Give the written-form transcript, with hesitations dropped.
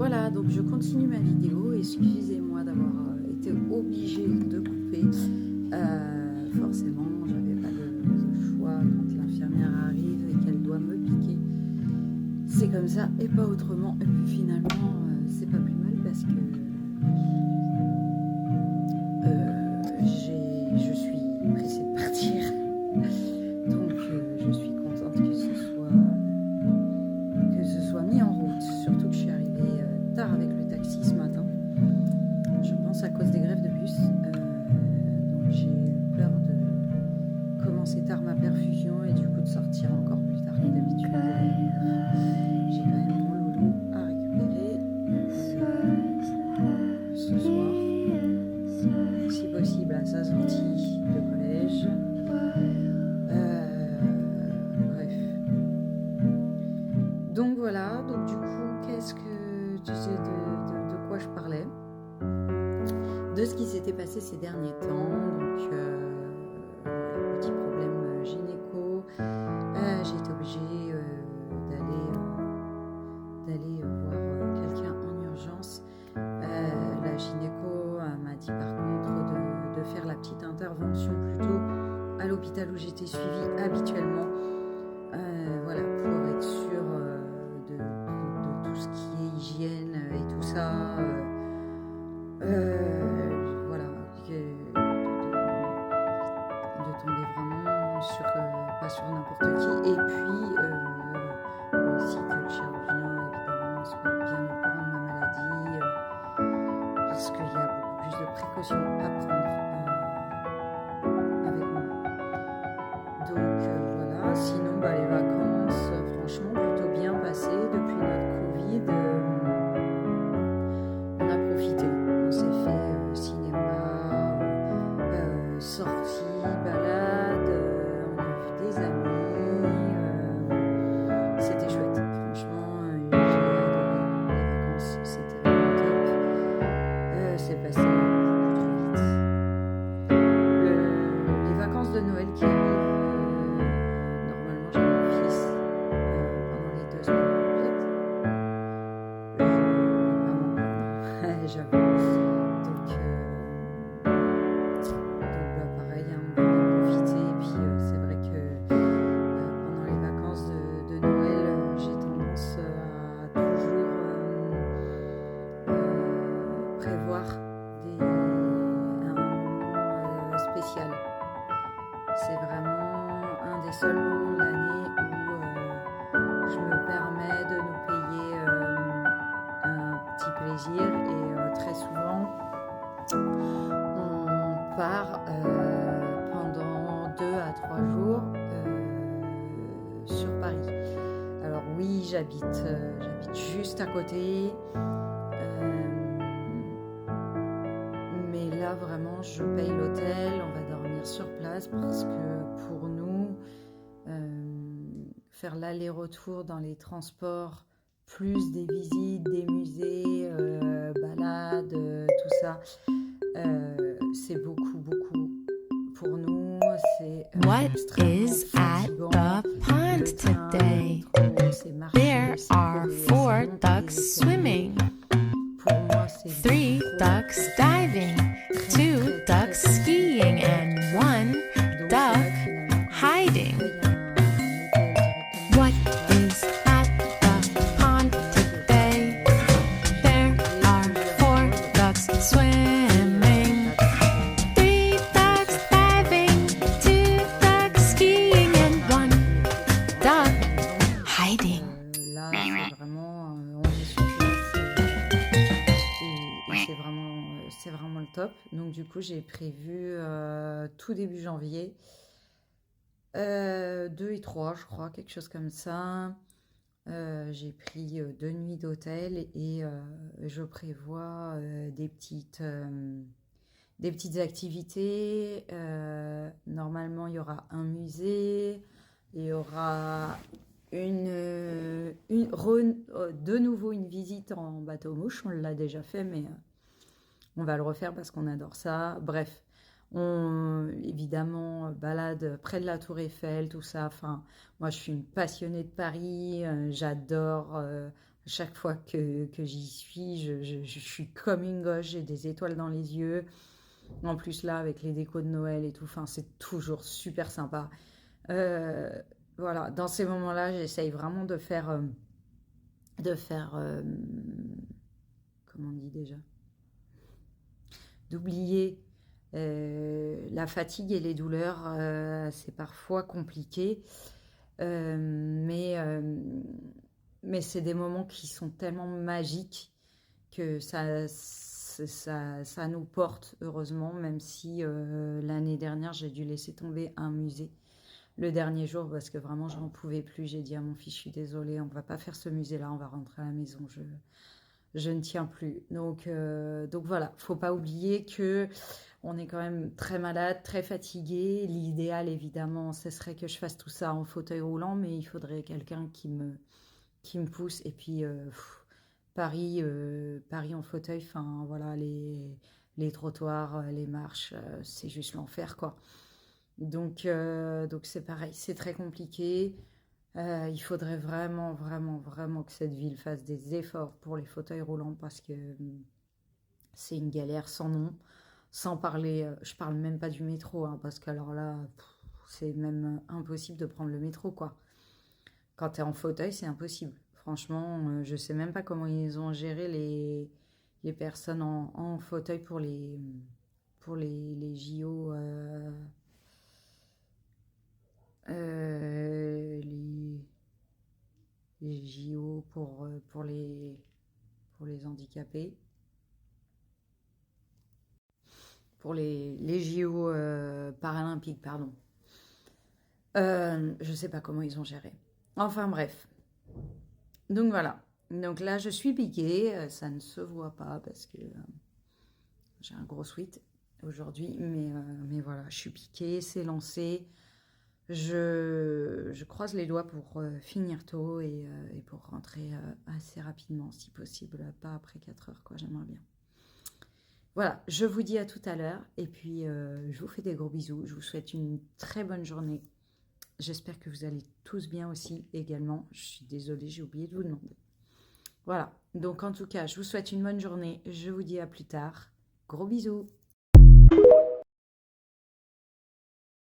Voilà, donc je continue ma vidéo. Excusez-moi d'avoir été obligée de couper. Forcément, j'avais pas de choix quand l'infirmière arrive et qu'elle doit me piquer. C'est comme ça et pas autrement. Et puis finalement, c'est pas plus mal parce que je suis pressée de partir. Donc je suis contente que ce soit mis en route. Surtout que je suis arrivée tard avec le taxi ce matin. Je pense à cause des grèves de bus. Donc j'ai eu peur de commencer tard ma perfusion et du coup de sortir encore plus tard que d'habitude. J'ai quand même mon loulou à récupérer ce soir, si possible à sa sortie de collège. Bref. Donc voilà, donc du coup, qu'est-ce que de quoi je parlais? De ce qui s'était passé ces derniers temps. Donc petit problème gynéco. J'ai été obligée d'aller voir quelqu'un en urgence. La gynéco m'a dit par contre de faire la petite intervention plutôt à l'hôpital où j'étais suivie habituellement. Voilà, pour être sûre de tout ce qui est hygiène et tout ça. Voilà, de tomber vraiment sur, pas sur n'importe qui. Et puis aussi que le chirurgien évidemment soit bien au courant de ma maladie, parce qu'il y a beaucoup plus de précautions à prendre avec moi. Donc voilà, sinon les vacances, franchement plutôt bien passées depuis notre Covid. On a profité, on s'est fait cinéma, sorties, balades, on a vu des amis, c'était chouette, franchement, j'ai adoré les vacances, c'était vraiment top. C'est passé beaucoup trop vite. Les vacances de Noël qui arrivent, normalement j'ai mon fils pendant les 2 semaines complètes. Je vais pas m'en plaindre, j'avoue. Donc pareil, on va en profiter. Et puis c'est vrai que pendant les vacances de Noël, j'ai tendance à toujours prévoir un moment spécial. C'est vraiment un des seuls moments de l'année où je me permets de nous payer un petit plaisir. Et très souvent, on part pendant 2 à 3 jours sur Paris. Alors oui, j'habite juste à côté. Mais là, vraiment, je paye l'hôtel, on va dormir sur place parce que pour nous, faire l'aller-retour dans les transports, plus des visites, des musées, balades, tout ça, c'est beaucoup. Pour nous, c'est What extrêmement is at fatigant. the pond Le train, today? le métro, c'est marcher, There c'est are courir, 4 c'est monter ducks les escaliers. swimming, Pour moi, c'est 3 trop ducks diving, 2 ducks skiing, and 1 duck hiding. What is at the pond today? There are 4 ducks swimming, 3 ducks diving, 2 ducks skiing, and 1 duck hiding. Là, c'est vraiment, on est sur place et c'est vraiment le top. Donc du coup, j'ai prévu tout début janvier, 2 et 3, je crois, quelque chose comme ça. J'ai pris 2 nuits d'hôtel et je prévois des petites activités. Normalement, il y aura un musée, il y aura de nouveau une visite en bateau-mouche. On l'a déjà fait, mais on va le refaire parce qu'on adore ça. Bref, évidemment, balade près de la Tour Eiffel, tout ça. Enfin, moi, je suis une passionnée de Paris. J'adore Chaque fois que j'y suis, je suis comme une gauche, j'ai des étoiles dans les yeux. En plus là, avec les décos de Noël et tout, enfin, c'est toujours super sympa. Euh, voilà, dans ces moments-là, j'essaye vraiment de faire, comment on dit déjà? D'oublier la fatigue et les douleurs. C'est parfois compliqué, euh, mais, euh, mais c'est des moments qui sont tellement magiques que ça nous porte, heureusement, même si l'année dernière, j'ai dû laisser tomber un musée le dernier jour parce que vraiment, j'en pouvais plus. J'ai dit à mon fils, je suis désolée, on va pas faire ce musée-là, on va rentrer à la maison. Je ne tiens plus. Donc voilà, faut pas oublier que on est quand même très malade, très fatigué. L'idéal, évidemment, ce serait que je fasse tout ça en fauteuil roulant, mais il faudrait quelqu'un qui me pousse. Et puis, Paris en fauteuil, enfin voilà, les trottoirs, les marches, c'est juste l'enfer, quoi. Donc c'est pareil, c'est très compliqué. Il faudrait vraiment, vraiment, vraiment que cette ville fasse des efforts pour les fauteuils roulants parce que c'est une galère sans nom. Sans parler, je parle même pas du métro, hein, parce que alors là, c'est même impossible de prendre le métro, quoi. Quand tu es en fauteuil, c'est impossible. Franchement, je sais même pas comment ils ont géré les personnes en fauteuil pour les JO. Les JO pour les handicapés, pour les JO paralympiques, pardon. Je sais pas comment ils ont géré. Enfin bref. Donc voilà. Donc là, je suis piquée. Ça ne se voit pas parce que j'ai un gros sweat aujourd'hui. Mais voilà, je suis piquée, c'est lancé. Je croise les doigts pour finir tôt et pour rentrer assez rapidement, si possible, pas après 4 heures, quoi, j'aimerais bien. Voilà, je vous dis à tout à l'heure, et puis je vous fais des gros bisous, je vous souhaite une très bonne journée. J'espère que vous allez tous bien aussi, également. Je suis désolée, j'ai oublié de vous demander. Voilà, donc en tout cas, je vous souhaite une bonne journée, je vous dis à plus tard. Gros bisous.